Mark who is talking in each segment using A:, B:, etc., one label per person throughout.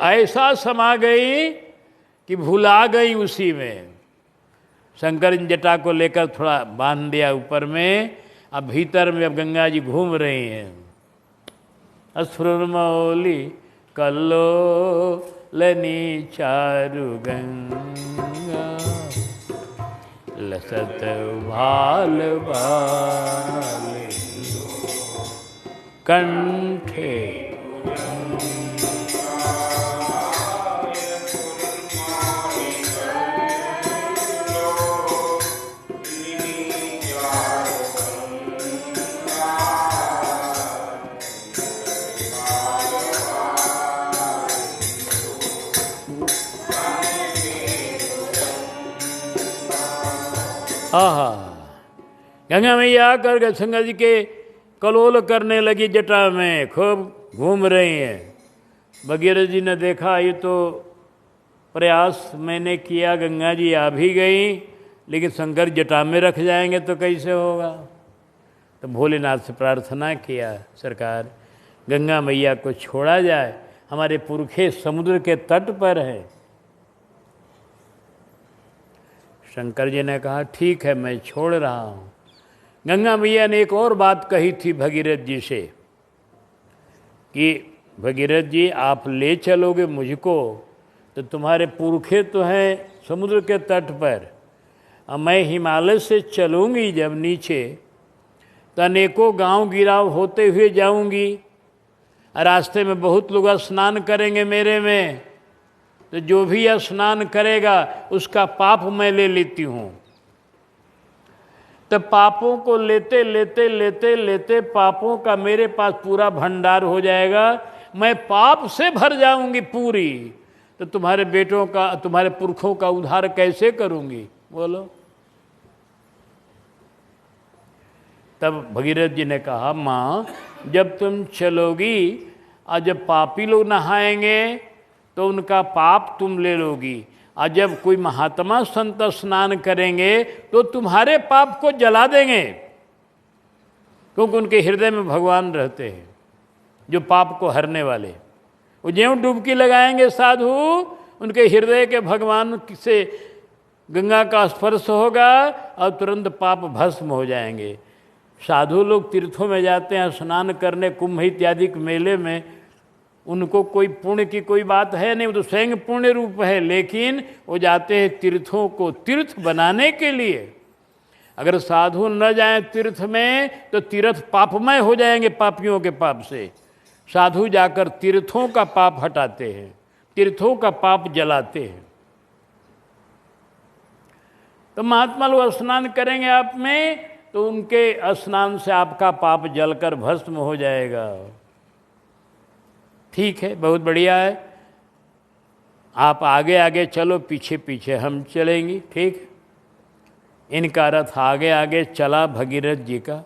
A: ऐसा समा गई कि भुला गई उसी में। शंकर जटा को लेकर थोड़ा बांध दिया ऊपर में, अब भीतर में अब गंगा जी घूम रही हैं। अस्फुरमौली कल्लो लनी चारु गंगा, लसत भाल भाल कंठे। आहा, गंगा मैया आकर गंगा जी के कलोल करने लगी जटा में, खूब घूम रही हैं। भगीरथ जी ने देखा ये तो प्रयास मैंने किया, गंगा जी आ भी गई, लेकिन शंकर जटा में रख जाएंगे तो कैसे होगा। तो भोलेनाथ से प्रार्थना किया, सरकार गंगा मैया को छोड़ा जाए, हमारे पुरखे समुद्र के तट पर हैं। शंकर जी ने कहा ठीक है, मैं छोड़ रहा हूँ। गंगा मैया ने एक और बात कही थी भगीरथ जी से कि भगीरथ जी आप ले चलोगे मुझको तो तुम्हारे पुरखे तो हैं समुद्र के तट पर, और मैं हिमालय से चलूँगी जब नीचे तो अनेकों गांव गिराव होते हुए जाऊंगी, रास्ते में बहुत लोग स्नान करेंगे मेरे में, तो जो भी स्नान करेगा उसका पाप मैं ले लेती हूँ। तो पापों को लेते लेते लेते लेते पापों का मेरे पास पूरा भंडार हो जाएगा, मैं पाप से भर जाऊंगी पूरी, तो तुम्हारे बेटों का तुम्हारे पुरखों का उद्धार कैसे करूंगी बोलो। तब भगीरथ जी ने कहा माँ जब तुम चलोगी और जब पापी लोग नहाएंगे तो उनका पाप तुम ले लोगी, और जब कोई महात्मा संत स्नान करेंगे तो तुम्हारे पाप को जला देंगे, क्योंकि उनके हृदय में भगवान रहते हैं जो पाप को हरने वाले। वो ज्यों डुबकी लगाएंगे साधु, उनके हृदय के भगवान से गंगा का स्पर्श होगा और तुरंत पाप भस्म हो जाएंगे। साधु लोग तीर्थों में जाते हैं स्नान करने, कुंभ इत्यादि मेले में, उनको कोई पुण्य की कोई बात है नहीं, वो तो स्वयं पुण्य रूप है, लेकिन वो जाते हैं तीर्थों को तीर्थ बनाने के लिए। अगर साधु न जाएं तीर्थ में तो तीर्थ पापमय हो जाएंगे पापियों के पाप से। साधु जाकर तीर्थों का पाप हटाते हैं, तीर्थों का पाप जलाते हैं। तो महात्मा लोग स्नान करेंगे आप में तो उनके स्नान से आपका पाप जलकर भस्म हो जाएगा। ठीक है, बहुत बढ़िया है, आप आगे आगे चलो, पीछे पीछे हम चलेंगी। ठीक, इनका रथ आगे आगे चला भगीरथ जी का,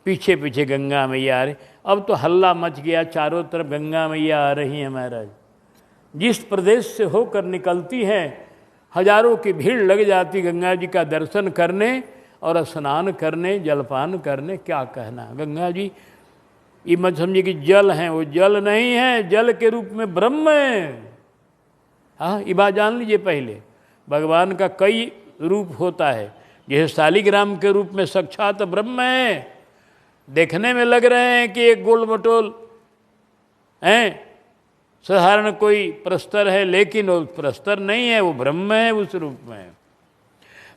A: पीछे पीछे गंगा मैया आ रही। अब तो हल्ला मच गया, चारों तरफ गंगा मैया आ रही हैं महाराज। जिस प्रदेश से होकर निकलती हैं हजारों की भीड़ लग जाती गंगा जी का दर्शन करने और स्नान करने, जलपान करने। क्या कहना, गंगा जी ये मत समझिए कि जल हैं, वो जल नहीं है, जल के रूप में ब्रह्म है। हाँ, ये बात जान लीजिए पहले, भगवान का कई रूप होता है, जैसे शालिग्राम के रूप में साक्षात ब्रह्म है। देखने में लग रहे हैं कि एक गोल मटोल हैं, साधारण कोई प्रस्तर है, लेकिन वो प्रस्तर नहीं है, वो ब्रह्म है, उस रूप में।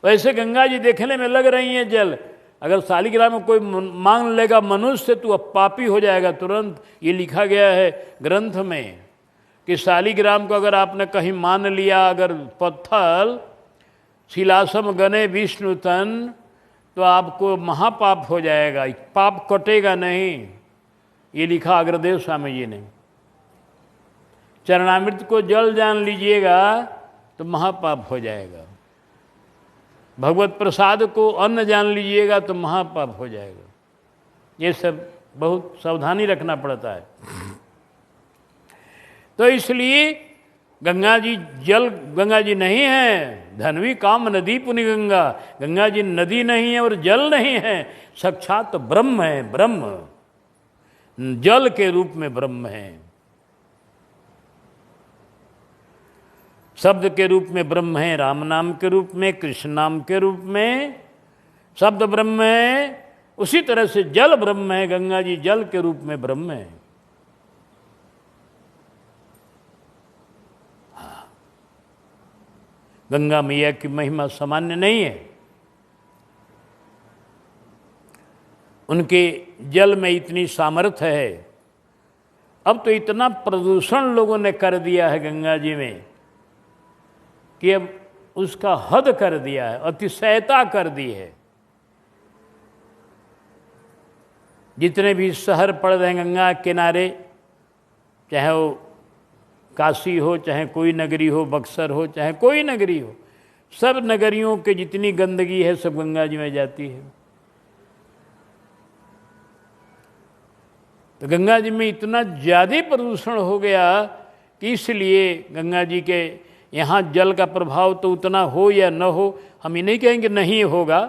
A: वैसे गंगा जी देखने में लग रही हैं जल, अगर शालिग्राम में कोई मांग लेगा मनुष्य तो अब पापी हो जाएगा तुरंत। ये लिखा गया है ग्रंथ में कि शालिग्राम को अगर आपने कहीं मान लिया, अगर पत्थर शिलासम गने विष्णु तन, तो आपको महापाप हो जाएगा, पाप कटेगा नहीं। ये लिखा अग्रदेव स्वामी जी ने। चरणामृत को जल जान लीजिएगा तो महापाप हो जाएगा। भगवत प्रसाद को अन्न जान लीजिएगा तो महापाप हो जाएगा। ये सब बहुत सावधानी रखना पड़ता है। तो इसलिए गंगा जी जल, गंगा जी नहीं है धनवी काम नदी पुनि गंगा, गंगा जी नदी नहीं है और जल नहीं है, साक्षात ब्रह्म है। ब्रह्म जल के रूप में ब्रह्म है। शब्द के रूप में ब्रह्म है, राम नाम के रूप में, कृष्ण नाम के रूप में शब्द ब्रह्म है। उसी तरह से जल ब्रह्म है, गंगा जी जल के रूप में ब्रह्म है। गंगा मैया की महिमा सामान्य नहीं है। उनके जल में इतनी सामर्थ्य है। अब तो इतना प्रदूषण लोगों ने कर दिया है गंगा जी में कि अब उसका हद कर दिया है, अतिशयता कर दी है। जितने भी शहर पड़ रहे हैं गंगा किनारे, चाहे वो काशी हो, चाहे कोई नगरी हो, बक्सर हो, चाहे कोई नगरी हो, सब नगरियों के जितनी गंदगी है सब गंगा जी में जाती है। तो गंगा जी में इतना ज़्यादा प्रदूषण हो गया कि इसलिए गंगा जी के यहाँ जल का प्रभाव तो उतना हो या न हो, हम ये नहीं कहेंगे नहीं होगा,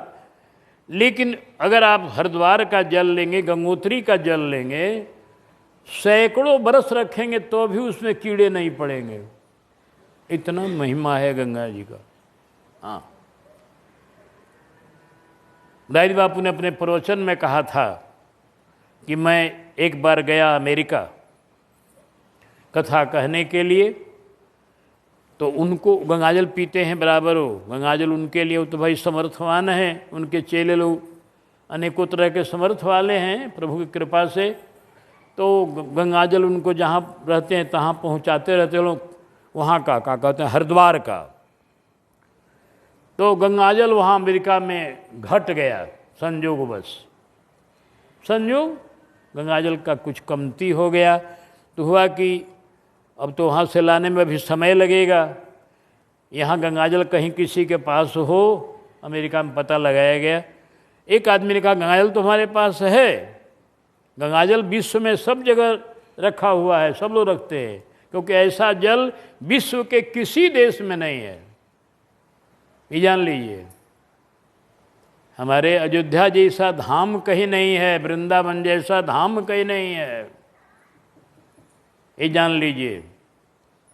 A: लेकिन अगर आप हरिद्वार का जल लेंगे, गंगोत्री का जल लेंगे, सैकड़ों बरस रखेंगे तो भी उसमें कीड़े नहीं पड़ेंगे। इतना महिमा है गंगा जी का। हाँ, दाई बापू ने अपने प्रवचन में कहा था कि मैं एक बार गया अमेरिका कथा कहने के लिए, तो उनको गंगाजल पीते हैं बराबर हो, गंगाजल उनके लिए, वो तो भाई समर्थवान हैं, उनके चेले लोग अनेकों तरह के समर्थ वाले हैं प्रभु की कृपा से। तो गंगाजल उनको जहाँ रहते हैं तहाँ पहुँचाते रहते लोग। वहाँ का क्या कहते हैं, हरिद्वार का। तो गंगाजल वहाँ अमेरिका में घट गया संजोगवश, संजोग गंगाजल का कुछ कमती हो गया। तो हुआ कि अब तो वहाँ से लाने में भी समय लगेगा। यहाँ गंगाजल कहीं किसी के पास हो, अमेरिका में पता लगाया गया। एक आदमी ने कहा गंगाजल तो हमारे पास है। गंगाजल विश्व में सब जगह रखा हुआ है, सब लोग रखते हैं, क्योंकि ऐसा जल विश्व के किसी देश में नहीं है। ये जान लीजिए, हमारे अयोध्या जैसा धाम कहीं नहीं है, वृंदावन जैसा धाम कहीं नहीं है, ये जान लीजिए।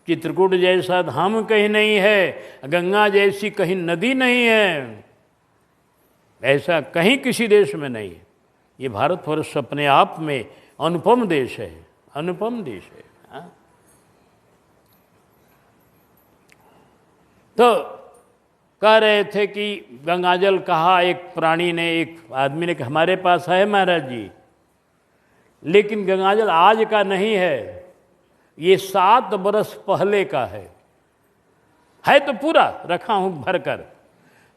A: चित्रकूट जैसा धाम कहीं नहीं है, गंगा जैसी कहीं नदी नहीं है, ऐसा कहीं किसी देश में नहीं है। ये भारतवर्ष अपने आप में अनुपम देश है, अनुपम देश है। हाँ? तो कह रहे थे कि गंगाजल कहा, एक प्राणी ने, एक आदमी ने कहा हमारे पास है महाराज जी, लेकिन गंगाजल आज का नहीं है, ये 7 बरस पहले का है तो पूरा रखा हूँ भरकर।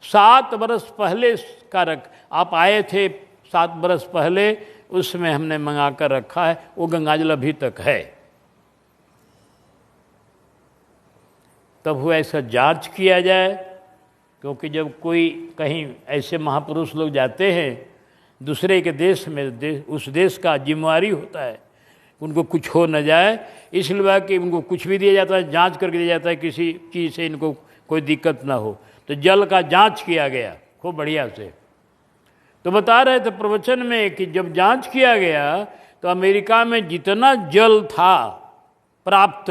A: 7 बरस पहले का आप आए थे 7 बरस पहले, उसमें हमने मंगा कर रखा है, वो गंगाजल अभी तक है। तब वो ऐसा जांच किया जाए, क्योंकि जब कोई कहीं ऐसे महापुरुष लोग जाते हैं दूसरे के देश में, उस देश का जिम्मेवारी होता है उनको कुछ हो न जाए, इसलिए कि उनको कुछ भी दिया जाता है, जांच करके दिया जाता है, किसी चीज़ से इनको कोई दिक्कत ना हो। तो जल का जांच किया गया खूब बढ़िया से। तो बता रहे थे प्रवचन में कि जब जांच किया गया तो अमेरिका में जितना जल था प्राप्त,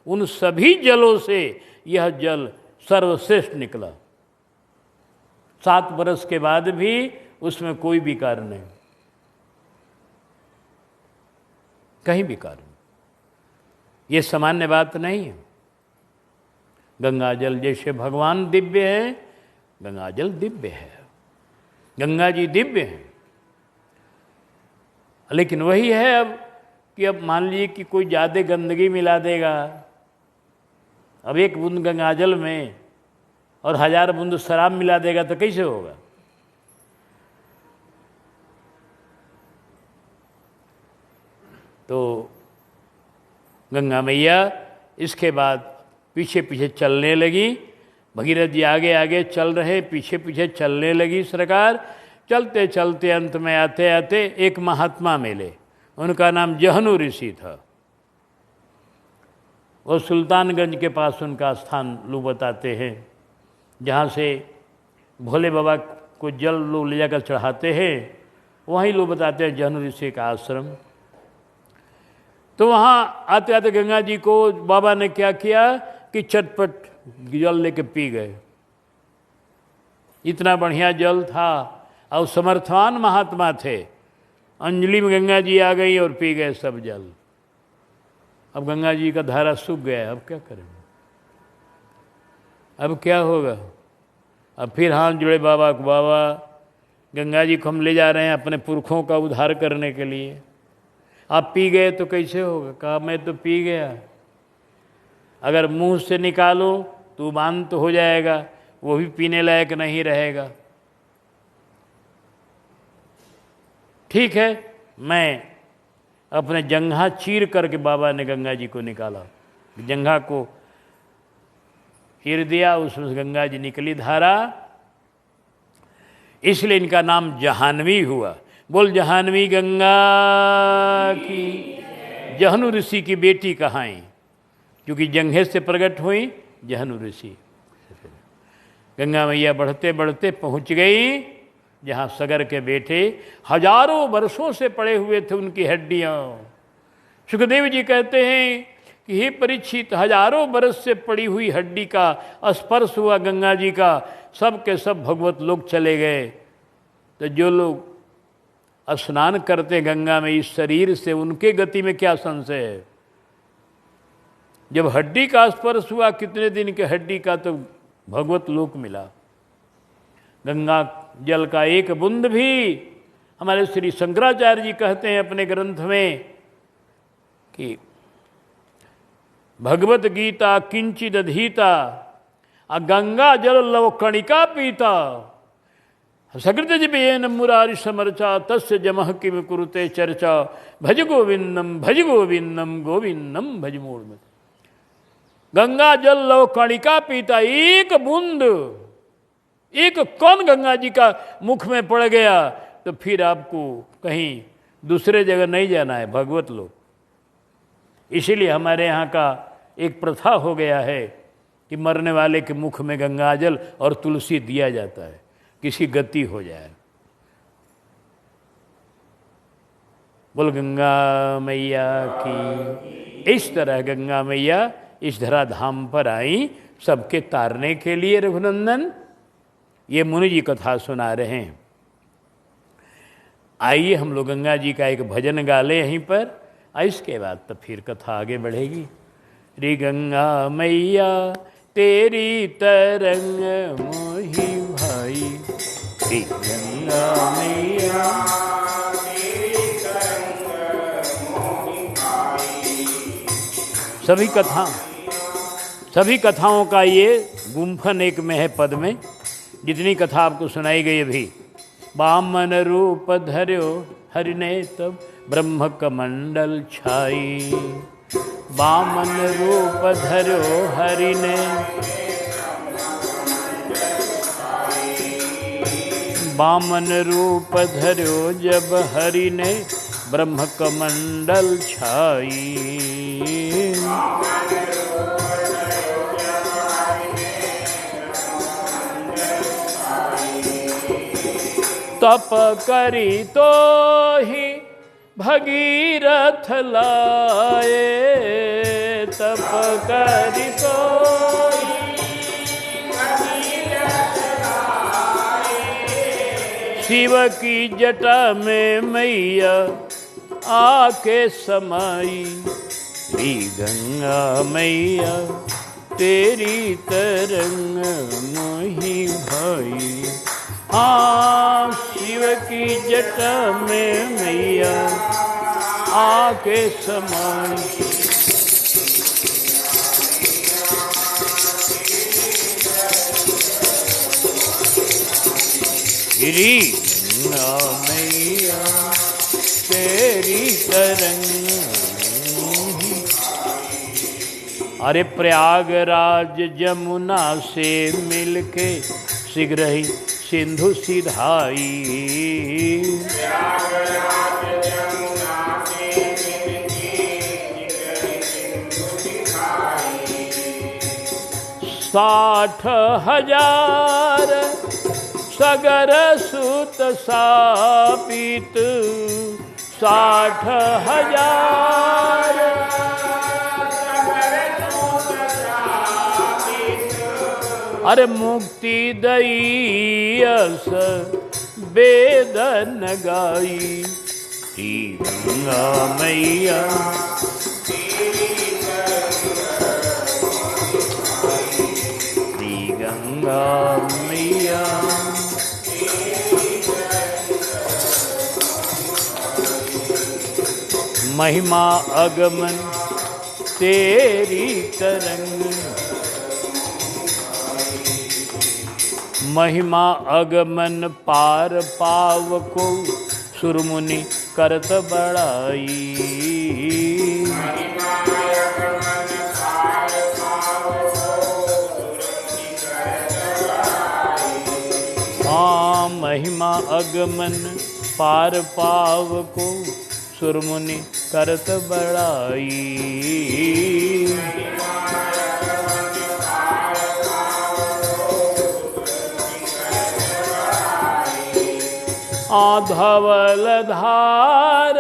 A: उन सभी जलों से यह जल सर्वश्रेष्ठ निकला। 7 बरस के बाद भी उसमें कोई विकार नहीं, कहीं विकार नहीं। ये सामान्य बात नहीं है। गंगाजल जैसे भगवान दिव्य है, गंगाजल दिव्य है, गंगा जी दिव्य है। लेकिन वही है अब कि अब मान लीजिए कि कोई ज़्यादा गंदगी मिला देगा, अब एक बूंद गंगाजल में और 1000 बूंद शराब मिला देगा तो कैसे होगा। तो गंगा मैया इसके बाद पीछे पीछे चलने लगी। भगीरथ जी आगे आगे चल रहे, पीछे पीछे चलने लगी सरकार। चलते चलते अंत में आते आते एक महात्मा मिले, उनका नाम जहनु ऋषि था। वो सुल्तानगंज के पास उनका स्थान लोग बताते हैं, जहाँ से भोले बाबा को जल लोग ले जाकर चढ़ाते हैं, वहीं लोग बताते हैं जहनु ऋषि का आश्रम। तो वहाँ आते आते गंगा जी को बाबा ने क्या किया कि चटपट जल लेके पी गए। इतना बढ़िया जल था और समर्थवान महात्मा थे। अंजलि में गंगा जी आ गई और पी गए सब जल। अब गंगा जी का धारा सूख गया, अब क्या करें, अब क्या होगा। अब फिर हाथ जुड़े बाबा को, बाबा गंगा जी को हम ले जा रहे हैं अपने पुरखों का उद्धार करने के लिए, आप पी गए तो कैसे होगा। कहा मैं तो पी गया, अगर मुंह से निकालो तो उबान तो हो जाएगा, वो भी पीने लायक नहीं रहेगा। ठीक है, मैं अपने जंघा चीर करके, बाबा ने गंगा जी को निकाला, जंघा को चीर दिया, उसमें गंगा जी निकली धारा, इसलिए इनका नाम जहानवी हुआ। बोल जहानवी गंगा की। जहनु ऋषि की बेटी कहाई, क्योंकि जंघे से प्रकट हुई जहनु ऋषि। गंगा मैया बढ़ते बढ़ते पहुंच गई जहाँ सगर के बेटे हजारों वर्षों से पड़े हुए थे उनकी हड्डियाँ। सुखदेव जी कहते हैं कि हे परीक्षित, हजारों वर्ष से पड़ी हुई हड्डी का स्पर्श हुआ गंगा जी का, सब के सब भगवत लोग चले गए। तो जो लोग स्नान करते गंगा में इस शरीर से, उनके गति में क्या संशय है। जब हड्डी का स्पर्श हुआ, कितने दिन के हड्डी का, तो भगवत लोक मिला। गंगा जल का एक बूंद भी, हमारे श्री शंकराचार्य जी कहते हैं अपने ग्रंथ में कि भगवत गीता किंचिद अधीता, गंगा जल लव कणिका पीता, सकृत जिबेन मुरारी समर्चा, तस्य जमः किम कुरुते चर्चा, भज गोविंदम गोविंदम भज मूढ़ में। गंगा जल लव कणिका पीता, एक बूंद, एक कण गंगा जी का मुख में पड़ गया तो फिर आपको कहीं दूसरे जगह नहीं जाना है, भगवत लोग। इसीलिए हमारे यहाँ का एक प्रथा हो गया है कि मरने वाले के मुख में गंगाजल और तुलसी दिया जाता है, किसी गति हो जाए। बोल गंगा मैया की। इस तरह गंगा मैया इस धराधाम पर आई सबके तारने के लिए। रघुनंदन ये मुनि जी कथा सुना रहे हैं। आइए हम लोग गंगा जी का एक भजन गा ले यहीं पर, इसके बाद तो फिर कथा आगे बढ़ेगी। रे गंगा मैया तेरी तरंग मोही भाई, रे गंगा मैया तेरी तरंग मोही भाई। सभी कथाओं का ये गुम्फन एक में है पद में, जितनी कथा आपको सुनाई गई अभी। बामन रूप धर्यो हरि ने तब ब्रह्म कमंडल छाई, बामन रूप धर्यो हरि ने, बामन रूप धर्यो जब हरि ने ब्रह्म कमंडल छाई। तप करी तो ही भगीरथ लाए, तप करी तो ही भगीरथ लाए, शिव की जटा में मैया आके समाई, री गंगा मैया तेरी तरंग मोही भाई। हाँ शिव की जटा में मैया आके समाई, री गंगा मैया तेरी तरंग। अरे प्रयागराज जमुना से मिलके शीघ्र ही सिंधु सिधाई, प्रयागराज जमुना से मिलके सिंधु सिधाई। 60,000 सगर सुत सापित, 60,000 अरे मुक्ति दई अस वेदन गाई, श्री गंगा मैया श्री गंगा मैया। महिमा अगमन तेरी तरंग, महिमा अगमन पार पाव को सुरमुनि करत बड़ाई। हाँ महिमा अगमन पार पाव को सुरमुनि करत बड़ाई। धवल धार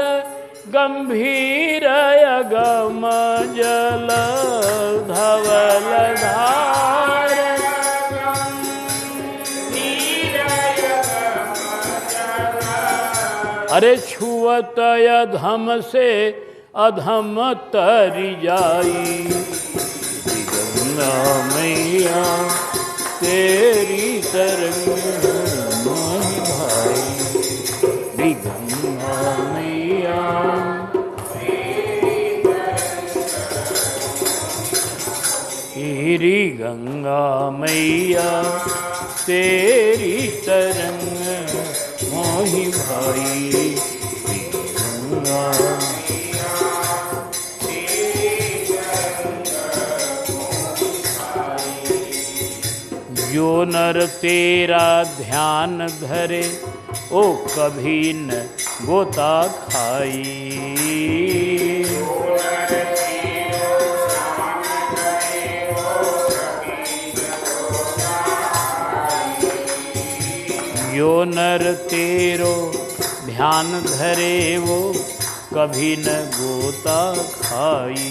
A: गंभीर अगम जल, धवल धार अरे छुअत अधम से अधम तरी जाई, गंगा मैया तेरी तरंग मोहि भाई, गंगा मैया तेरी गंगा मैया तेरी तरंग मोहि भाई, गंगा जो नर तेरा ध्यान धरे ओ कभी न गोता खाई। जो नर तेरो ध्यान धरे वो कभी न गोता खाई।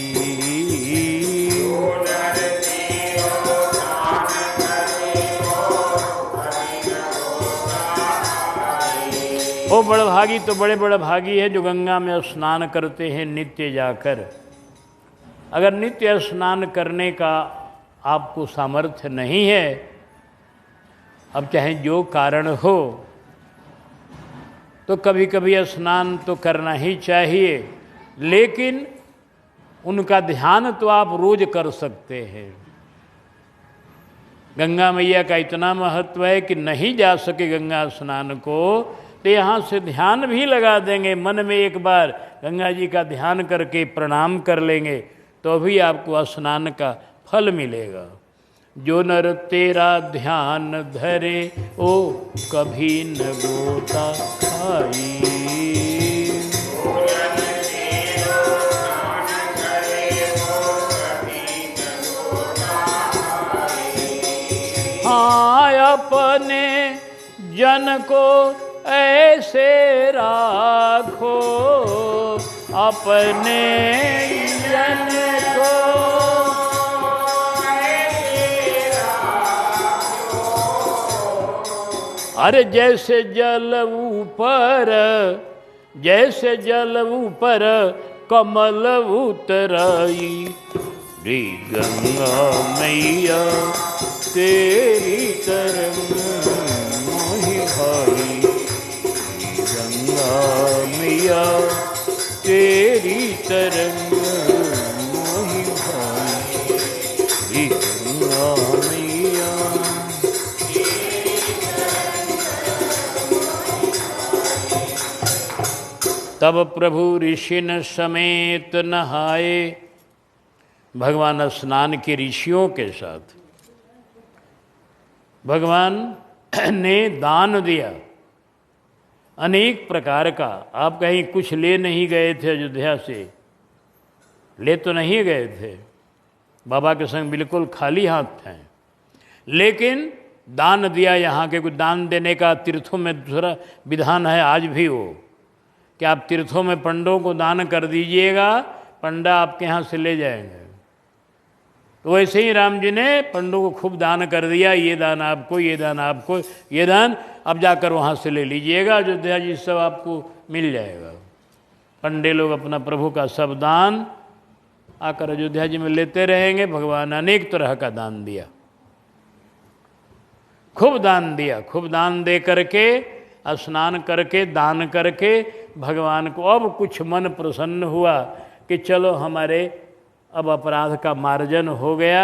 A: वो बड़भागी तो बड़े बड़भागी है जो गंगा में स्नान करते हैं नित्य जाकर। अगर नित्य स्नान करने का आपको सामर्थ्य नहीं है, अब चाहे जो कारण हो, तो कभी कभी स्नान तो करना ही चाहिए, लेकिन उनका ध्यान तो आप रोज कर सकते हैं। गंगा मैया का इतना महत्व है कि नहीं जा सके गंगा स्नान को तो यहाँ से ध्यान भी लगा देंगे, मन में एक बार गंगा जी का ध्यान करके प्रणाम कर लेंगे तो भी आपको स्नान का फल मिलेगा। जो नर तेरा ध्यान धरे ओ कभी न गोता खाई। हाँ अपने जन को ऐसे राखो, अपने जन को अरे जैसे जल ऊपर, जैसे जल ऊपर कमल उतराई। रे गंगा मैया तेरी तरंग मोहि भाई, गंगा मैया तेरी तरंग मोहि भाई, गंगा मैया। तब प्रभु ऋषिन समेत नहाए, भगवान स्नान के ऋषियों के साथ भगवान ने दान दिया अनेक प्रकार का। आप कहीं कुछ ले नहीं गए थे अयोध्या से, ले तो नहीं गए थे, बाबा के संग बिल्कुल खाली हाथ थे, लेकिन दान दिया। यहाँ के कुछ दान देने का तीर्थों में दूसरा विधान है आज भी वो, कि आप तीर्थों में पंडों को दान कर दीजिएगा, पंडा आपके यहाँ से ले जाएंगे। तो वैसे ही राम जी ने पंडों को खूब दान कर दिया, ये दान आपको, ये दान आपको, ये दान अब जाकर वहाँ से ले लीजिएगा, अयोध्या जी सब आपको मिल जाएगा। पंडे लोग अपना प्रभु का सब दान आकर अयोध्या जी में लेते रहेंगे। भगवान अनेक तरह का दान दिया, खूब दान दिया। खूब दान दे करके, स्नान करके, दान करके भगवान को अब कुछ मन प्रसन्न हुआ कि चलो हमारे अब अपराध का मार्जन हो गया।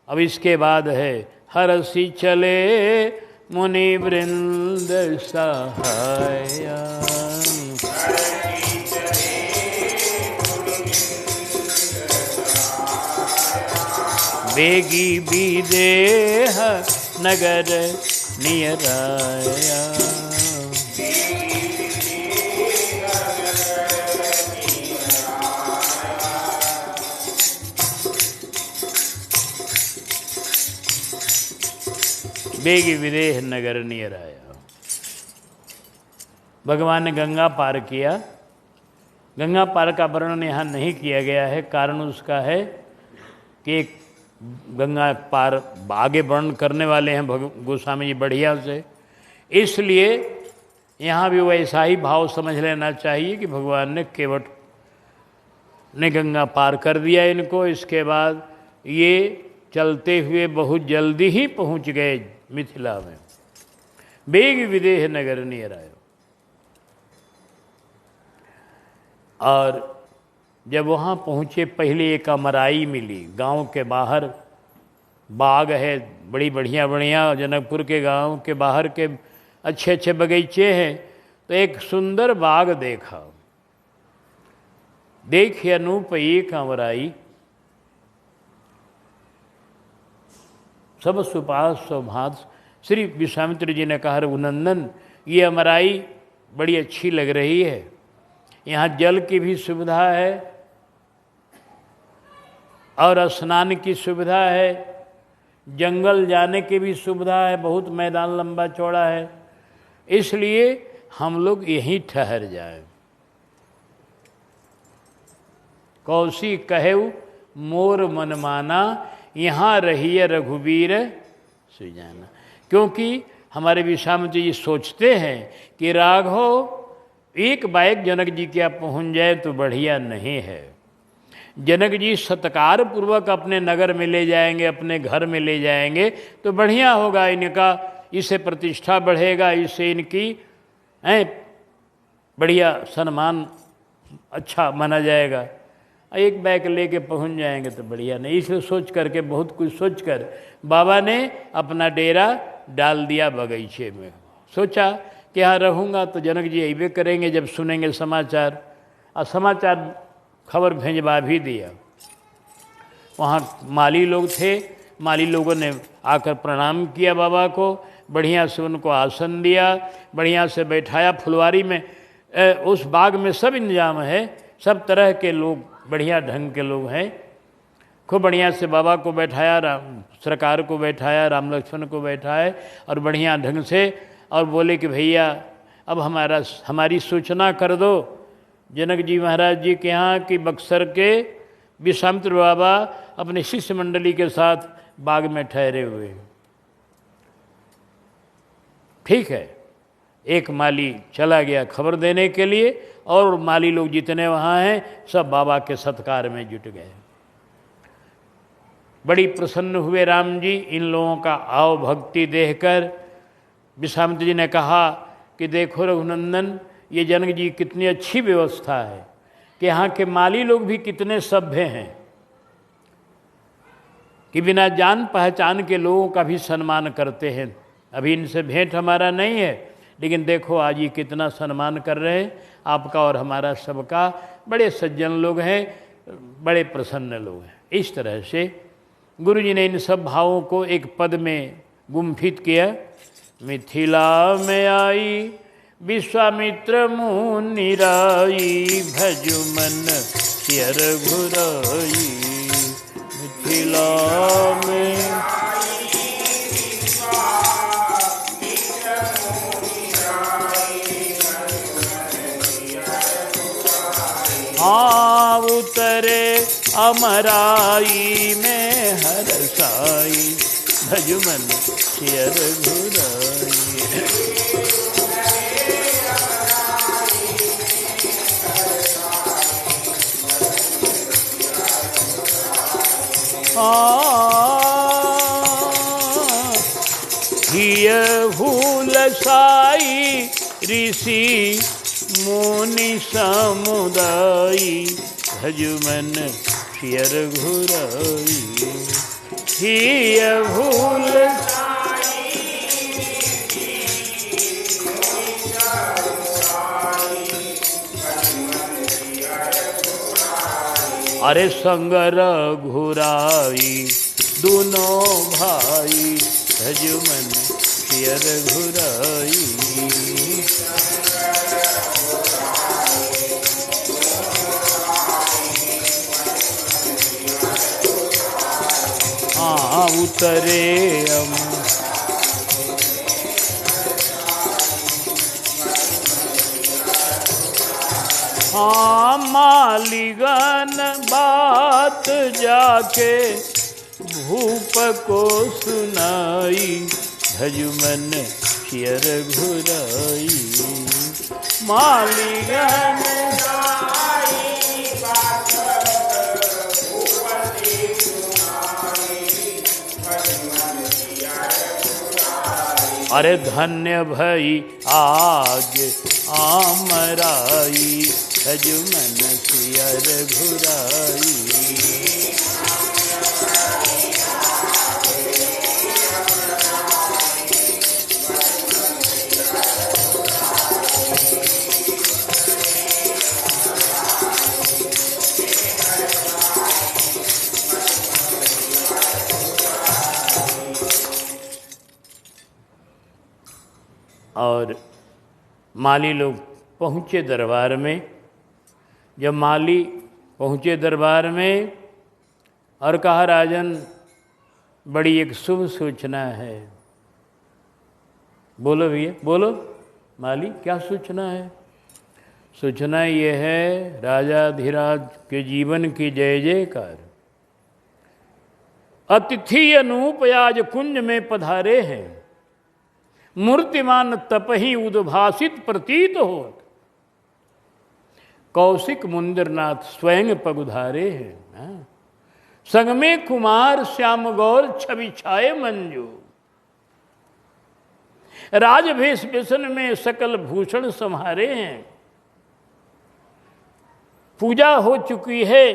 A: अब इसके बाद है हरसि चले मुनि वृंद सहाया, बेगी विदेह नगर नियराया। बेगी विदेह नगर नियर आया। भगवान ने गंगा पार किया। गंगा पार का वर्णन यहाँ नहीं किया गया है, कारण उसका है कि गंगा पार आगे वर्णन करने वाले हैं गोस्वामी जी बढ़िया से, इसलिए यहाँ भी वैसा ही भाव समझ लेना चाहिए कि भगवान ने केवट ने गंगा पार कर दिया इनको। इसके बाद ये चलते हुए बहुत जल्दी ही पहुँच गए मिथिला में। बेग विदेह नगर नियर आयो। और जब वहाँ पहुँचे, पहले एक अमराई मिली। गांव के बाहर बाग है, बड़ी बढ़िया बढ़िया, जनकपुर के गांव के बाहर के अच्छे अच्छे बगीचे हैं। तो एक सुंदर बाग देखा। देखिए अनूप एक अमराई, सब सुपास सौभात। श्री विश्वामित्र जी ने कहा, रघुनंदन ये अमराई बड़ी अच्छी लग रही है, यहाँ जल की भी सुविधा है और स्नान की सुविधा है, जंगल जाने की भी सुविधा है, बहुत मैदान लंबा चौड़ा है, इसलिए हम लोग यहीं ठहर जाएं। कौशी कहेउ मोर मन माना, यहाँ रहिए रघुवीर सुजाना। क्योंकि हमारे विश्वामित्र जी सोचते हैं कि राघव एक बाइक जनक जी के यहाँ पहुँच जाए तो बढ़िया नहीं है। जनक जी सत्कार पूर्वक अपने नगर में ले जाएंगे, अपने घर में ले जाएंगे तो बढ़िया होगा, इनका इससे प्रतिष्ठा बढ़ेगा, इससे इनकी बढ़िया सम्मान अच्छा माना जाएगा। एक बैग लेके पहुंच जाएंगे तो बढ़िया नहीं। इसलिए सोच करके, बहुत कुछ सोच कर बाबा ने अपना डेरा डाल दिया बगीचे में। सोचा कि यहाँ रहूँगा तो जनक जी अइबे करेंगे जब सुनेंगे समाचार, और समाचार खबर भेजवा भी दिया। वहाँ माली लोग थे, माली लोगों ने आकर प्रणाम किया बाबा को, बढ़िया से उनको आसन दिया, बढ़िया से बैठाया। फुलवारी में उस बाग में सब इंतजाम है, सब तरह के लोग बढ़िया ढंग के लोग हैं। खूब बढ़िया से बाबा को बैठाया, सरकार को बैठाया, राम लक्ष्मण को बैठाया और बढ़िया ढंग से, और बोले कि भैया अब हमारी सूचना कर दो जनक जी महाराज जी के यहाँ कि बक्सर के विश्वामित्र बाबा अपने शिष्य मंडली के साथ बाग में ठहरे हुए। ठीक है, एक माली चला गया खबर देने के लिए, और माली लोग जितने वहाँ हैं सब बाबा के सत्कार में जुट गए। बड़ी प्रसन्न हुए राम जी इन लोगों का आव भक्ति देखकर। विश्वामित्र जी ने कहा कि देखो रघुनंदन, ये जनक जी कितनी अच्छी व्यवस्था है कि यहाँ के माली लोग भी कितने सभ्य हैं कि बिना जान पहचान के लोगों का भी सम्मान करते हैं। अभी इनसे भेंट हमारा नहीं है, लेकिन देखो आज ये कितना सम्मान कर रहे हैं आपका और हमारा सबका। बड़े सज्जन लोग हैं, बड़े प्रसन्न लोग हैं। इस तरह से गुरु जी ने इन सब भावों को एक पद में गुम्फित किया। मिथिला में आई विश्वामित्र मुनि राई, भजु मन सिय रघुराई। मिथिला में उतरे अमराई में घुराई, भज मन सियर घुराई। हिय भूल साई ऋषि मुनि समुदाई, भज मन सियर घुराई। हिय भूल अरे संगर घुराई दोनों भाई, भज मन सियर घुराई। उतरे मालिगन बात जाके भूप को सुनाई, भज मन सियर घुराई। मालिगन अरे धन्य भई आज आमराई, भज मन सियर घुराई। और माली लोग पहुँचे दरबार में। जब माली पहुँचे दरबार में और कहा राजन बड़ी एक शुभ सूचना है। बोलो भैया बोलो माली क्या सूचना है? सूचना ये है राजाधिराज के जीवन की जय जयकार। अतिथि अनूप आज कुंज में पधारे हैं, मूर्तिमान तपहि उद्भासित प्रतीत हो। कौशिक मुंदिरनाथ स्वयं पगुधारे हैं, संग में कुमार श्याम गौर छवि छाए मंजू। राजभेष व्यसन में सकल भूषण संहारे हैं। पूजा हो चुकी है,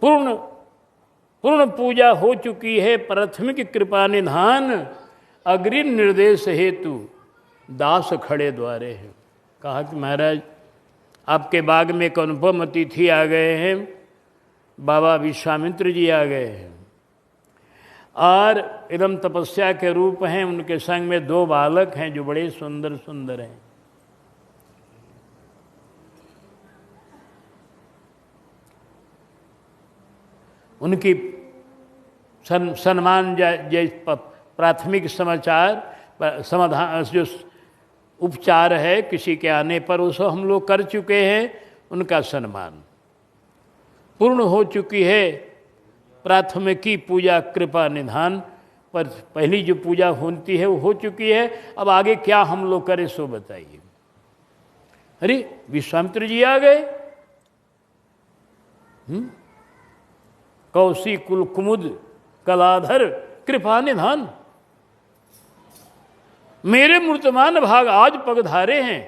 A: पूर्ण पूजा हो चुकी है। प्राथमिक कृपा निधान अग्रिम निर्देश हेतु दास खड़े द्वारे हैं। कहा कि महाराज आपके बाग में एक अनुपम अतिथि आ गए हैं, बाबा विश्वामित्र जी आ गए हैं और एकदम तपस्या के रूप हैं। उनके संग में 2 बालक हैं जो बड़े सुंदर सुंदर हैं। उनकी सम्मान प्राथमिक समाधान जो उपचार है किसी के आने पर उसे हम लोग कर चुके हैं। उनका सम्मान पूर्ण हो चुकी है। प्राथमिकी पूजा कृपा निधान पर पहली जो पूजा होती है वो हो चुकी है। अब आगे क्या हम लोग करें सो बताइए। अरे विश्वामित्र जी आ गए। कौशी कुल कुमुद कलाधर कृपा निधान, मेरे मूर्तमान भाग आज पगधारे हैं।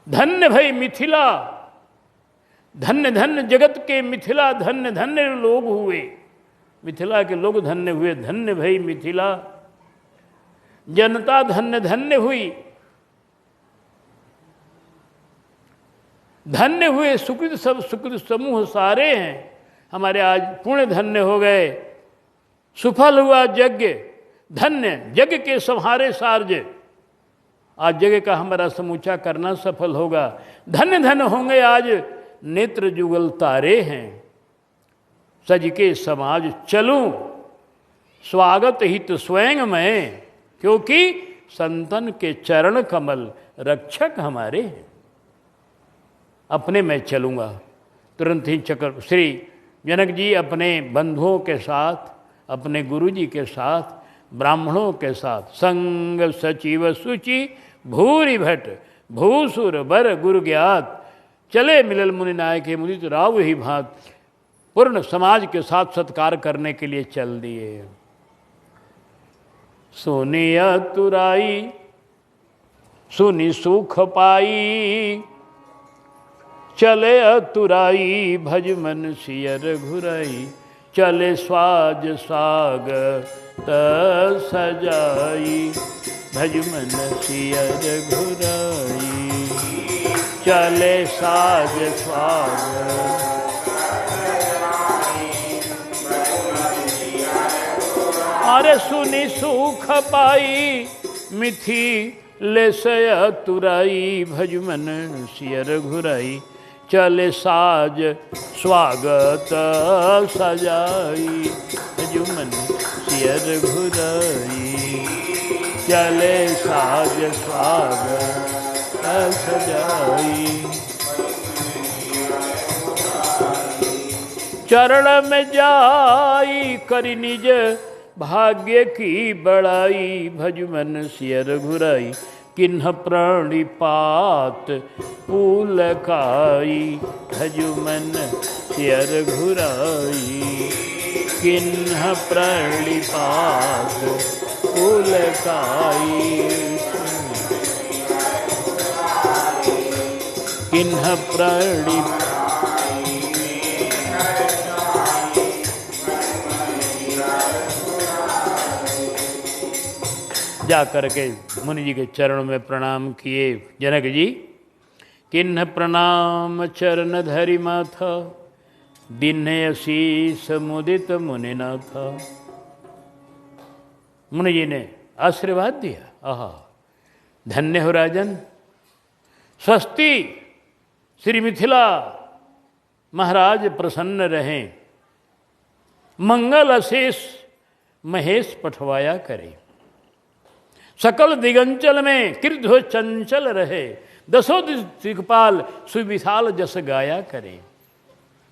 A: धन्य भई मिथिला, धन्य धन्य जगत के मिथिला, धन्य धन्य लोग हुए। मिथिला के लोग धन्य हुए। धन्य भई मिथिला, जनता धन्य धन्य हुई। धन्य हुए सुकृत सब सुकृत समूह सारे हैं हमारे आज पुण्य धन्य हो गए। सुफल हुआ यज्ञ, धन्य यज्ञ के संहारे सार्य। आज यज्ञ का हमारा समूचा करना सफल होगा। धन्य धन्य होंगे आज नेत्र जुगल तारे हैं। सज के समाज चलूं स्वागत हित स्वयं में, क्योंकि संतन के चरण कमल रक्षक हमारे हैं। अपने मैं चलूँगा। तुरंत ही चक्र श्री जनक जी अपने बंधुओं के साथ, अपने गुरु जी के साथ, ब्राह्मणों के साथ, संग सचिव सुचि भूरि भट भूसुर बर गुरु ज्ञात, चले मिलल मुनि नायक मुदित राव ही भात, पूर्ण समाज के साथ सत्कार करने के लिए चल दिए। सुनी तुराई सुनी सुख पाई, चले अतुराई भज मन सियर घुराई, चले स्वाज साग त सजाई, भज मन सियर घुराई, चले साज स्वाग। अरे सुनी सुख पाई मिथि ले से अतुराई, भज मन सियर घुराई, चले साज स्वागत सजाई, भज मन सियर घुराई, चले साज स्वागत सजाई। चरण में जाई करी निज भाग्य की बड़ाई, भज मन सियर घुराई, किन्ह प्रणिपात पुलकाई, भज मन सियर घुराई, किन्ह प्रणिपात पुलकाई, किन्ह प्रणिपात। जा करके मुनि जी के चरणों में प्रणाम किए जनक जी। किन्ह प्रणाम चरण धरि माथा, दिन्हे असीस मुदित मुनिनाथ। मुनि जी ने आशीर्वाद दिया, आहा धन्य हो राजन, स्वस्ति, श्री मिथिला महाराज प्रसन्न रहें, मंगल अशेष महेश पठवाया करे, सकल दिगंचल में कृद्ध चंचल रहे, दसों दिक्पाल सुविशाल जस गाया करे,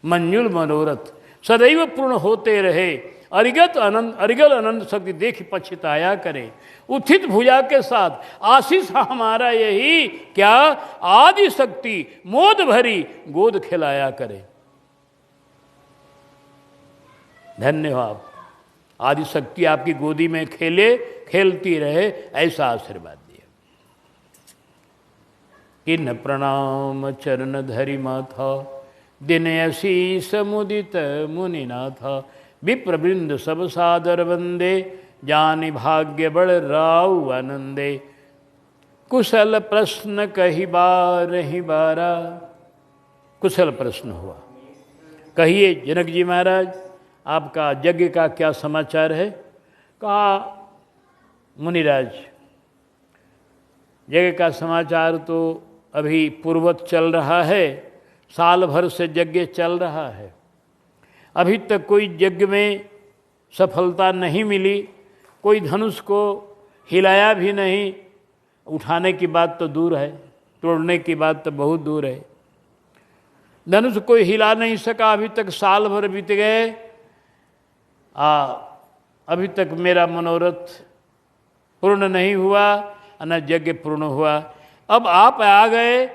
A: मंजुल मनोरथ सदैव पूर्ण होते रहे, अरिगल अनंत शक्ति देख पछताया करे, उत्थित भुजा के साथ आशीष हमारा यही, क्या आदि शक्ति मोद भरी गोद खिलाया करे। धन्य हो आप, आदि शक्ति आपकी गोदी में खेले, खेलती रहे, ऐसा आशीर्वाद दिया। किन्ह प्रणाम चरण धरि माथा, दिन असीस मुदित मुनिनाथ, विप्रवृंद सब सादर वंदे, जानि भाग्य बड़ राउ आनंदे, कुशल प्रश्न कही बार ही बारा। कुशल प्रश्न हुआ, कहिए जनक जी महाराज आपका यज्ञ का क्या समाचार है। कहा मुनिराज यज्ञ का समाचार तो अभी पूर्वत चल रहा है, साल भर से यज्ञ चल रहा है, अभी तक कोई यज्ञ में सफलता नहीं मिली, कोई धनुष को हिलाया भी नहीं, उठाने की बात तो दूर है, तोड़ने की बात तो बहुत दूर है, धनुष कोई हिला नहीं सका, अभी तक साल भर बीत गए, अभी तक मेरा मनोरथ पूर्ण नहीं हुआ, न यज्ञ पूर्ण हुआ। अब आप आ गए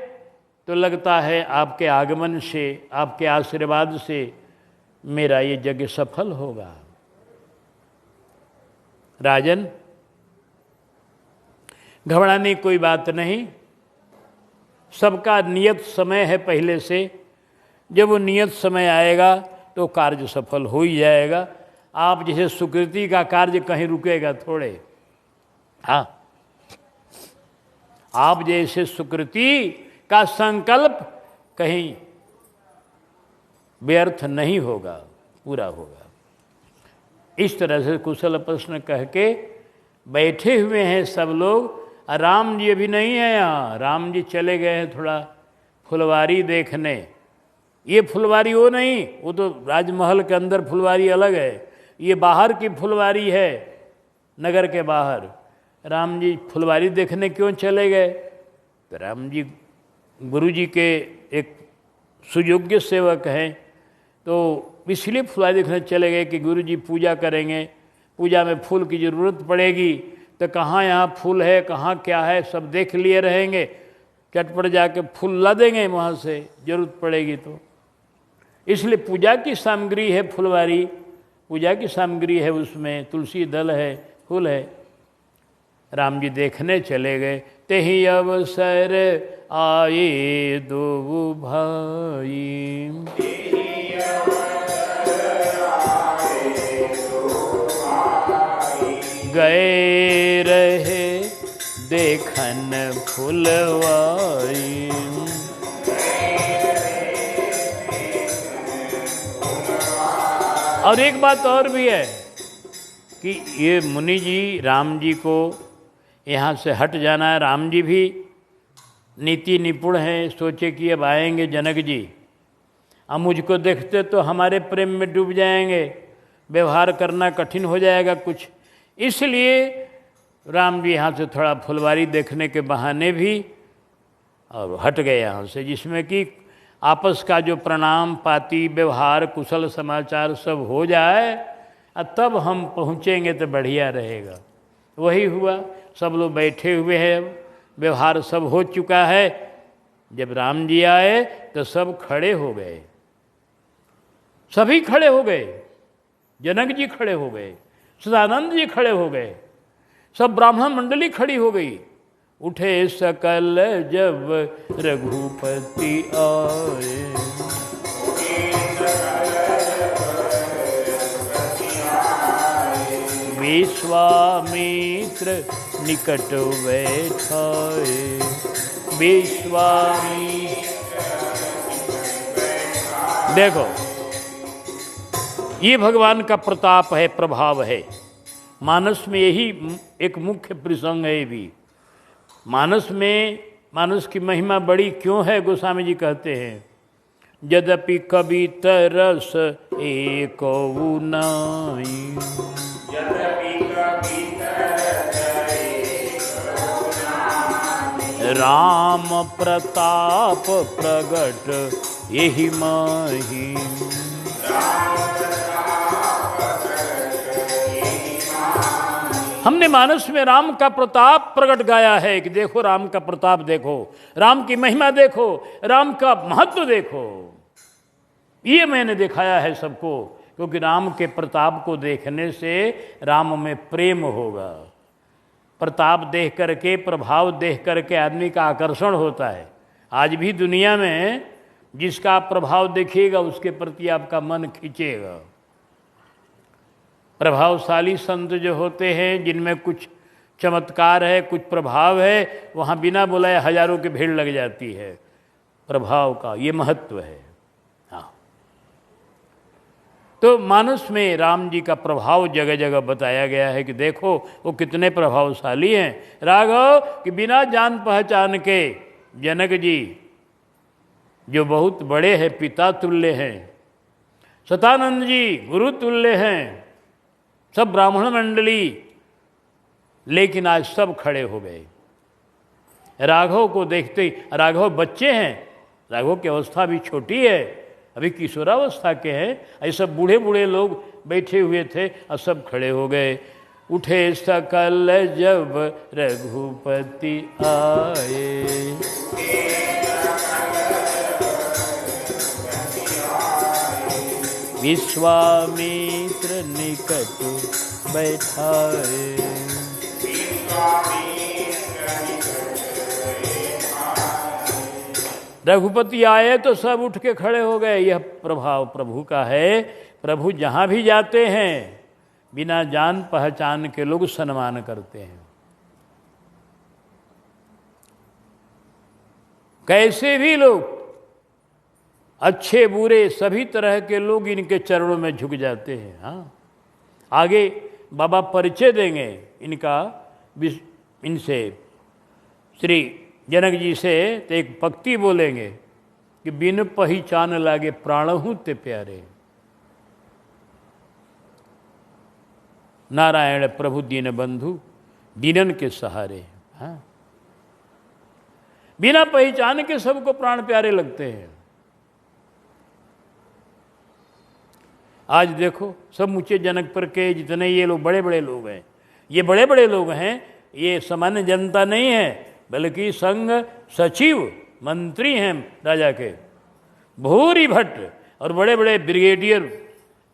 A: तो लगता है आपके आगमन से, आपके आशीर्वाद से मेरा ये यज्ञ सफल होगा। राजन घबराने की कोई बात नहीं, सबका नियत समय है पहले से, जब वो नियत समय आएगा तो कार्य सफल हो ही जाएगा। आप जैसे सुकृति का कार्य कहीं रुकेगा थोड़े, हाँ, आप जैसे सुकृति का संकल्प कहीं व्यर्थ नहीं होगा, पूरा होगा। इस तरह से कुशल प्रश्न कह के बैठे हुए हैं सब लोग। राम जी अभी नहीं है यहाँ, राम जी चले गए हैं थोड़ा फुलवारी देखने। ये फुलवारी वो नहीं, वो तो राजमहल के अंदर फुलवारी अलग है, ये बाहर की फुलवारी है, नगर के बाहर। राम जी फुलवारी देखने क्यों चले गए? तो राम जी गुरु जी के एक सुयोग्य सेवक हैं, तो इसलिए फुलवारी देखने चले गए कि गुरु जी पूजा करेंगे, पूजा में फूल की ज़रूरत पड़ेगी, तो कहाँ यहाँ फूल है, कहाँ क्या है, सब देख लिए रहेंगे, चटपट जाके फूल ला देंगे वहाँ से, ज़रूरत पड़ेगी तो। इसलिए पूजा की सामग्री है फुलवारी, पूजा की सामग्री है, उसमें तुलसी दल है, फूल है। राम जी देखने चले गए, तेहि अवसर आए दो भाई, गए रहे देखन फुलवारी। और एक बात और भी है कि ये मुनि जी राम जी को यहाँ से हट जाना है। राम जी भी नीति निपुण हैं, सोचे कि अब आएंगे जनक जी, अब मुझको देखते तो हमारे प्रेम में डूब जाएंगे, व्यवहार करना कठिन हो जाएगा कुछ। इसलिए राम जी यहाँ से थोड़ा फुलवारी देखने के बहाने भी और हट गए यहाँ से, जिसमें कि आपस का जो प्रणाम पाती व्यवहार कुशल समाचार सब हो जाए, और तब हम पहुँचेंगे तो बढ़िया रहेगा। वही हुआ, सब लोग बैठे हुए हैं, व्यवहार सब हो चुका है। जब राम जी आए तो सब खड़े हो गए, सभी खड़े हो गए, जनक जी खड़े हो गए, सदानंद जी खड़े हो गए, सब ब्राह्मण मंडली खड़ी हो गई। उठे सकल जब रघुपति आए, विश्वामित्र निकट बैठाए, विश्वामित्र। देखो ये भगवान का प्रताप है, प्रभाव है। मानस में यही एक मुख्य प्रसंग है। भी मानस में, मानस की महिमा बड़ी क्यों है, गोस्वामी जी कहते हैं, यद्यपि कवि तरस एक नाई, राम प्रताप प्रगट यही माही। हमने मानस में राम का प्रताप प्रकट गाया है कि देखो राम का प्रताप देखो, राम की महिमा देखो, राम का महत्व देखो। ये मैंने दिखाया है सबको, क्योंकि राम के प्रताप को देखने से राम में प्रेम होगा। प्रताप देख करके, प्रभाव देख करके आदमी का आकर्षण होता है। आज भी दुनिया में जिसका आप प्रभाव देखिएगा उसके प्रति आपका मन खींचेगा। प्रभावशाली संत जो होते हैं, जिनमें कुछ चमत्कार है, कुछ प्रभाव है, वहाँ बिना बुलाए हजारों की भीड़ लग जाती है। प्रभाव का ये महत्व है। हाँ, तो मानस में राम जी का प्रभाव जगह जगह बताया गया है कि देखो वो कितने प्रभावशाली हैं। राघव कि बिना जान पहचान के जनक जी जो बहुत बड़े हैं, पिता तुल्य हैं, सतानंद जी गुरु तुल्य हैं, सब ब्राह्मण मंडली, लेकिन आज सब खड़े हो गए राघव को देखते ही। राघव बच्चे हैं, राघव की अवस्था भी छोटी है, अभी किशोरावस्था के हैं। ऐसे बूढ़े बूढ़े लोग बैठे हुए थे और सब खड़े हो गए। उठे सकल जब रघुपति आए, विश्वामित्र निकट बैठाए। रघुपति आए तो सब उठ के खड़े हो गए। यह प्रभाव प्रभु का है। प्रभु जहाँ भी जाते हैं बिना जान पहचान के लोग सम्मान करते हैं। कैसे भी लोग, अच्छे बुरे सभी तरह के लोग इनके चरणों में झुक जाते हैं। हाँ, आगे बाबा परिचय देंगे इनका, इनसे श्री जनक जी से तो एक पंक्ति बोलेंगे कि बिन पहिचान लागे प्राणहु ते प्यारे, नारायण प्रभु दीन बंधु दीनन के सहारे। हाँ, बिना पहचान के सबको प्राण प्यारे लगते हैं। आज देखो सब ऊँचे जनकपुर के जितने ये लोग बड़े बड़े लोग हैं, ये बड़े बड़े लोग हैं, ये सामान्य जनता नहीं है, बल्कि संघ सचिव मंत्री हैं राजा के, भूरी भट्ट और बड़े बड़े ब्रिगेडियर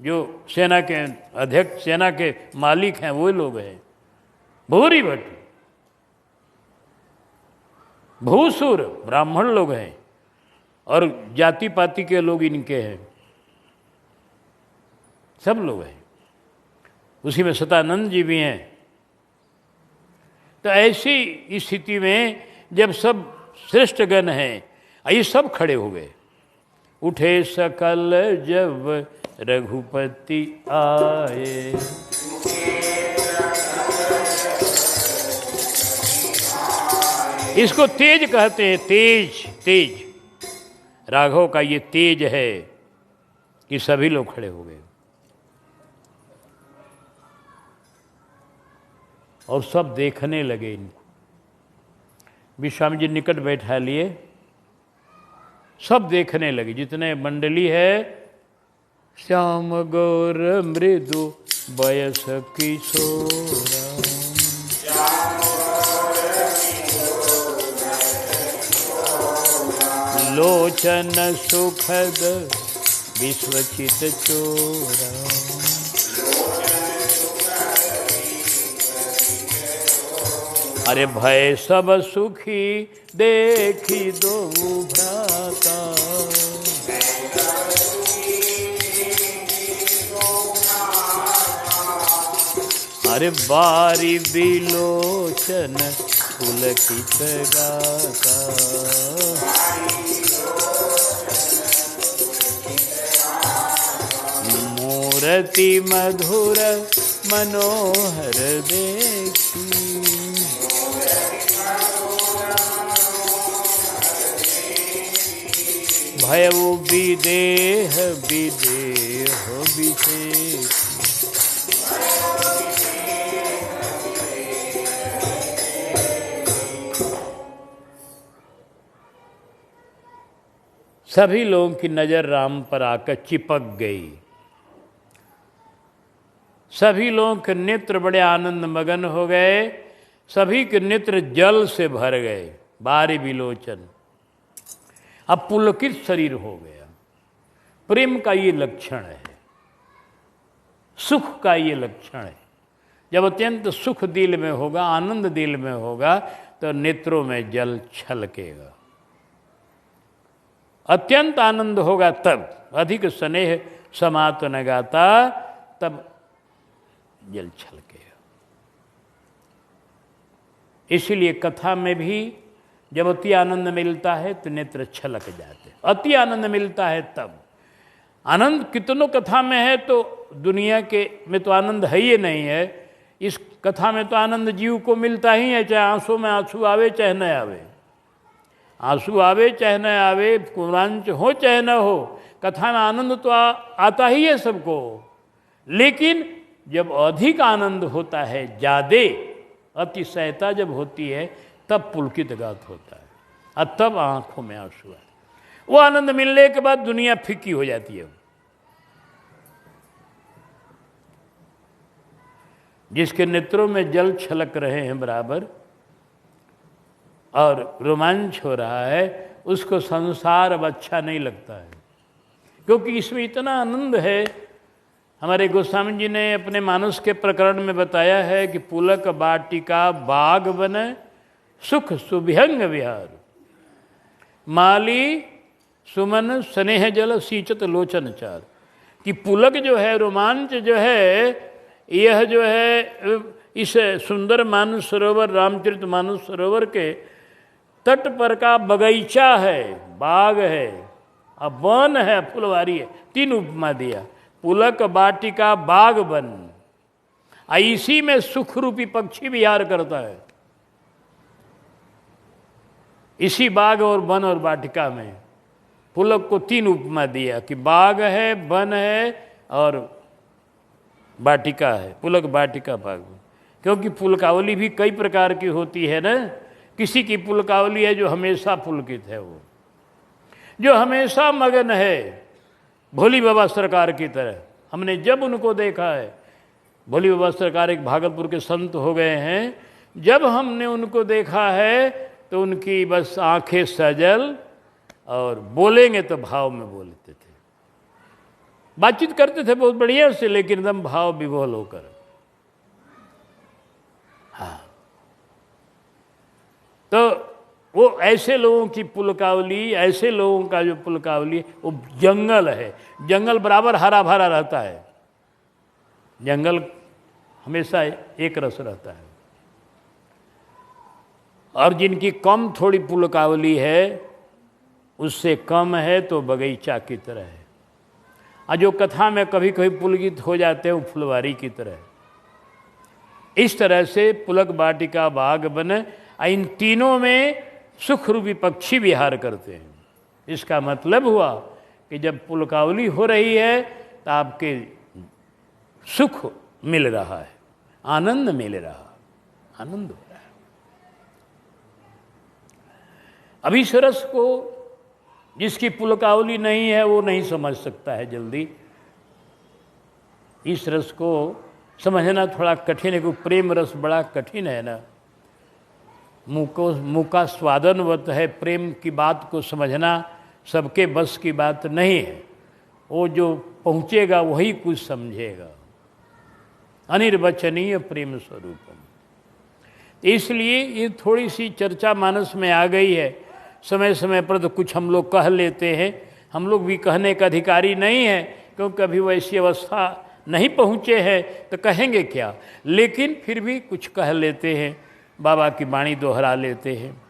A: जो सेना के अध्यक्ष, सेना के मालिक हैं, वो लोग हैं। भूरी भट्ट, भूसुर ब्राह्मण लोग हैं और जाति पाति के लोग इनके हैं, सब लोग हैं। उसी में सतानंद जी भी हैं। तो ऐसी स्थिति में जब सब श्रेष्ठ गण हैं, ये सब खड़े हो गए। उठे सकल जब रघुपति आए, इसको तेज कहते हैं, तेज। तेज राघव का ये तेज है कि सभी लोग खड़े हो गए और सब देखने लगे इनको। विश्वामित्र जी निकट बैठा लिए, सब देखने लगे, जितने मंडली है। श्याम गौर मृदु बयस किशोरा, लोचन सुखद विश्वचित चोरा, अरे भय सब सुखी देखी दो भ्राता, अरे बारी बिलोचन पुलकित गाता, मूर्ति मधुर मनोहर देखी, भयउ विदेह विदेह विशेष, सभी लोगों की नज़र राम पर आकर चिपक गई। सभी लोगों के नेत्र बड़े आनंद मगन हो गए, सभी के नेत्र जल से भर गए। बारी विलोचन, अब पुलकित शरीर हो गया। प्रेम का ये लक्षण है, सुख का ये लक्षण है। जब अत्यंत सुख दिल में होगा, आनंद दिल में होगा, तो नेत्रों में जल छलकेगा। अत्यंत आनंद होगा तब, अधिक स्नेह समात न गाता, तब जल छलकेगा। इसीलिए कथा में भी जब अति आनंद मिलता है तो नेत्र छलक जाते हैं। अति आनंद मिलता है तब। आनंद कितनों कथा में है तो दुनिया के में तो आनंद है ही नहीं है। इस कथा में तो आनंद जीव को मिलता ही है, चाहे आंसू में आंसू आवे चाहे न आवे, आंसू आवे चाहे न आवे, कुरांच हो चाहे न हो, कथा में आनंद तो आता ही है सबको। लेकिन जब अधिक आनंद होता है, ज़्यादा अतिशयता जब होती है, तब पुलकित गात होता है और तब आंखों में आंसू आए। वो आनंद मिलने के बाद दुनिया फीकी हो जाती है। जिसके नेत्रों में जल छलक रहे हैं बराबर और रोमांच हो रहा है, उसको संसार अब अच्छा नहीं लगता है, क्योंकि इसमें इतना आनंद है। हमारे गोस्वामी जी ने अपने मानस के प्रकरण में बताया है कि पुलक बाटिका बाग बने, सुख सुभ्यंग विहार, माली सुमन स्नेह जल सींचत लोचन चार। कि पुलक जो है, रोमांच जो है, यह जो है इस सुंदर मानस सरोवर, रामचरित मानस सरोवर के तट पर का बगीचा है, बाग है, अब वन है, फुलवारी है। तीन उपमा दिया, पुलक बाटिका बाग बन। इसी में सुख रूपी पक्षी विहार करता है, इसी बाग और वन और बाटिका में। पुलक को तीन उपमा दिया कि बाग है, वन है और बाटिका है। पुलक बाटिका बाग, क्योंकि पुलकावली भी कई प्रकार की होती है ना। किसी की पुलकावली है जो हमेशा पुलकित है, वो जो हमेशा मगन है, भोली बाबा सरकार की तरह हमने जब उनको देखा है, भोली बाबा सरकार एक भागलपुर के संत हो गए हैं, जब हमने उनको देखा है तो उनकी बस आंखें सजल और बोलेंगे तो भाव में बोलते थे, बातचीत करते थे बहुत बढ़िया से, लेकिन एकदम भाव विभोल होकर। हाँ, तो वो ऐसे लोगों की पुलकावली, ऐसे लोगों का जो पुलकावली है वो जंगल है। जंगल बराबर हरा भरा रहता है, जंगल हमेशा एक रस रहता है। और जिनकी कम थोड़ी पुलकावली है, उससे कम है तो बगीचा की तरह है। और जो कथा में कभी कभी पुलकित हो जाते हैं वो फुलवारी की तरह है। इस तरह से पुलक वाटिका बाग बने, इन तीनों में सुख रूपी पक्षी विहार करते हैं। इसका मतलब हुआ कि जब पुलकावली हो रही है तो आपके सुख मिल रहा है, आनंद मिल रहा, आनंद हो रहा है। अब इस रस को जिसकी पुलकावली नहीं है वो नहीं समझ सकता है जल्दी। इस रस को समझना थोड़ा कठिन है, क्योंकि प्रेम रस बड़ा कठिन है ना। मुँह का स्वादनवत है, प्रेम की बात को समझना सबके बस की बात नहीं है। वो जो पहुँचेगा वही कुछ समझेगा। अनिर्वचनीय प्रेम स्वरूपम। इसलिए ये थोड़ी सी चर्चा मानस में आ गई है। समय समय पर तो कुछ हम लोग कह लेते हैं, हम लोग भी कहने का अधिकारी नहीं है, क्योंकि कभी वैसी अवस्था नहीं पहुँचे हैं तो कहेंगे क्या, लेकिन फिर भी कुछ कह लेते हैं, बाबा की वाणी दोहरा लेते हैं।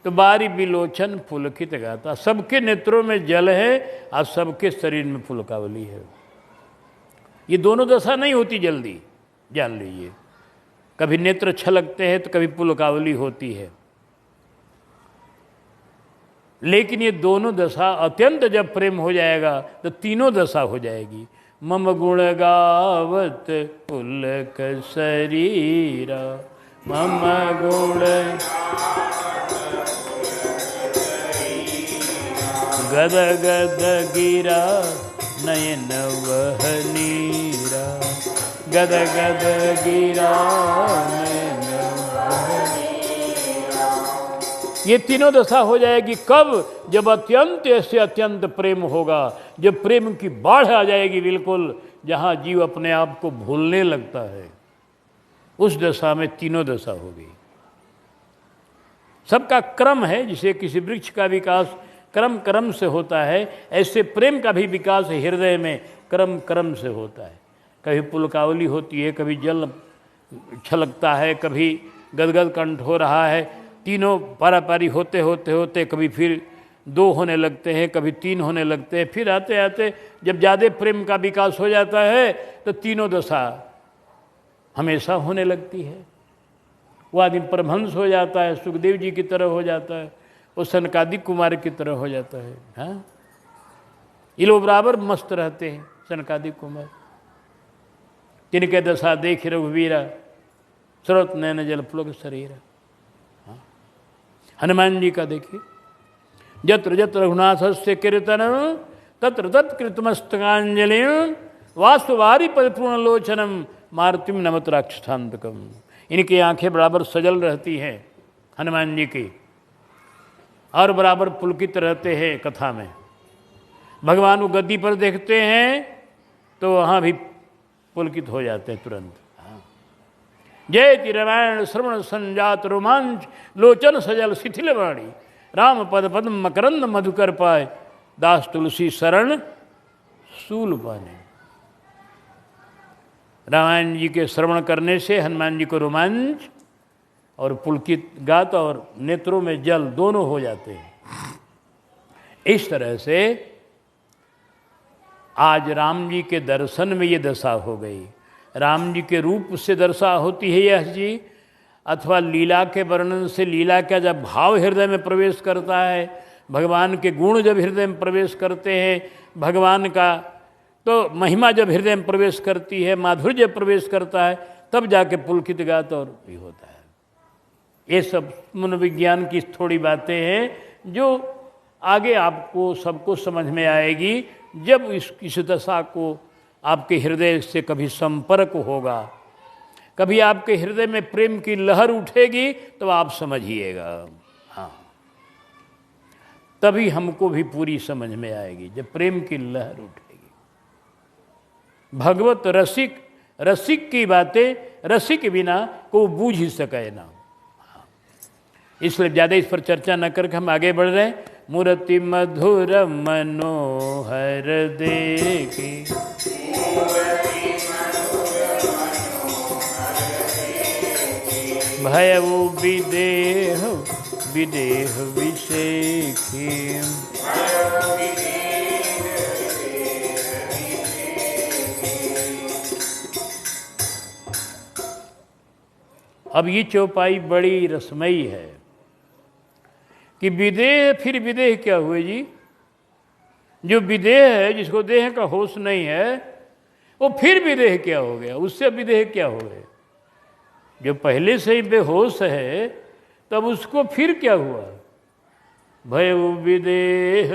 A: तो बारी बिलोचन पुलकित गाता, सबके नेत्रों में जल है और सबके शरीर में पुलकावली है। ये दोनों दशा नहीं होती जल्दी, जान लीजिए। कभी नेत्र छलकते हैं तो कभी पुलकावली होती है, लेकिन ये दोनों दशा अत्यंत जब प्रेम हो जाएगा तो तीनों दशा हो जाएगी। मम गुण गावत पुलक शरीरा, मम गुण गद गद गिरा नयन वहनीरा, गद गद गिरा नयन वहनीरा। ये तीनों दशा हो जाएगी कब? जब अत्यंत से अत्यंत प्रेम होगा, जब प्रेम की बाढ़ आ जाएगी बिल्कुल, जहाँ जीव अपने आप को भूलने लगता है, उस दशा में तीनों दशा हो गई। सबका क्रम है, जिसे किसी वृक्ष का विकास क्रम क्रम से होता है, ऐसे प्रेम का भी विकास हृदय में क्रम क्रम से होता है। कभी पुलकावली होती है, कभी जल छलकता है, कभी गदगद कंठ हो रहा है। तीनों पारापारी होते होते होते कभी फिर 2 होने लगते हैं, कभी 3 होने लगते हैं। फिर आते आते जब ज़्यादा प्रेम का विकास हो जाता है तो तीनों दशा हमेशा होने लगती है। वो आदमी परमहंस हो जाता है, सुखदेव जी की तरह हो जाता है, वो सनकादिक कुमार की तरह हो जाता है। हाँ, ये लोग बराबर मस्त रहते हैं, सनकादिक कुमार। तिनके दशा देख रघुवीरा, स्रोत नैन जल पुलक शरीरा। हाँ, हनुमान जी का देखिए, जत्र जत्र रघुनाथस्य कीर्तन तत्र तत्कृतमस्तकांजलि वास्तुवारी परिपूर्ण लोचनम मारुतिम नमत राक्षसांतकम। इनकी आंखें बराबर सजल रहती हैं हनुमान जी की, और बराबर पुलकित रहते हैं कथा में। भगवान को गद्दी पर देखते हैं तो वहाँ भी पुलकित हो जाते हैं तुरंत। हाँ, जयति रामायण श्रवण संजात रोमांच लोचन सजल शिथिल वाणी, राम पद पद्म मकरंद मधुकर पाए, दास तुलसी शरण सूल पाने। रामायण जी के श्रवण करने से हनुमान जी को रोमांच और पुलकित गात और नेत्रों में जल दोनों हो जाते हैं। इस तरह से आज राम जी के दर्शन में ये दशा हो गई। राम जी के रूप से दशा होती है यह जी, अथवा लीला के वर्णन से, लीला का जब भाव हृदय में प्रवेश करता है, भगवान के गुण जब हृदय में प्रवेश करते हैं, भगवान का तो महिमा जब हृदय में प्रवेश करती है, माधुर्य प्रवेश करता है, तब जाके पुलकित गात और भी होता है। ये सब मनोविज्ञान की थोड़ी बातें हैं जो आगे आपको सबको समझ में आएगी जब इस दशा को आपके हृदय से कभी संपर्क होगा, कभी आपके हृदय में प्रेम की लहर उठेगी तो आप समझिएगा। हाँ, तभी हमको भी पूरी समझ में आएगी, जब प्रेम की लहर उठेगी। भगवत रसिक, रसिक की बातें रसिक बिना को बूझ ही सके ना। इसलिए ज़्यादा इस पर चर्चा न करके हम आगे बढ़ रहे हैं। मूर्ति मधुर मनोहर देखी, भयउ विदेह विदेह विषेखी। अब ये चौपाई बड़ी रसमयी है कि विदेह, फिर विदेह क्या हुए जी? जो विदेह है, जिसको देह का होश नहीं है, वो फिर विदेह क्या हो गया? उससे विदेह क्या हो गया? जो पहले से ही बेहोश है, तब उसको फिर क्या हुआ? भय विदेह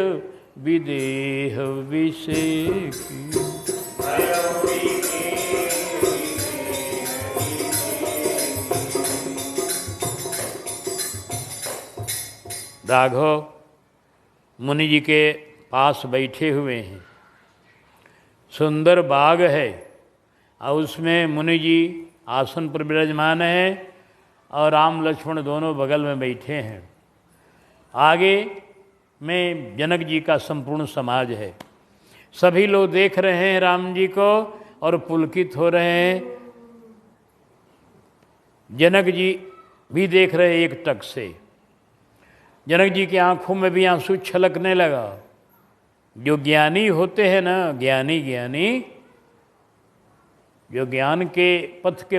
A: विदेह विषेखी। राघव मुनि जी के पास बैठे हुए हैं, सुंदर बाग है और उसमें मुनि जी आसन पर विराजमान है और राम लक्ष्मण दोनों बगल में बैठे हैं। आगे में जनक जी का संपूर्ण समाज है। सभी लोग देख रहे हैं राम जी को और पुलकित हो रहे हैं। जनक जी भी देख रहे हैं एक टक से। जनक जी की आंखों में भी आंसू छलकने लगा। जो ज्ञानी होते हैं ना, ज्ञानी जो ज्ञान के पथ के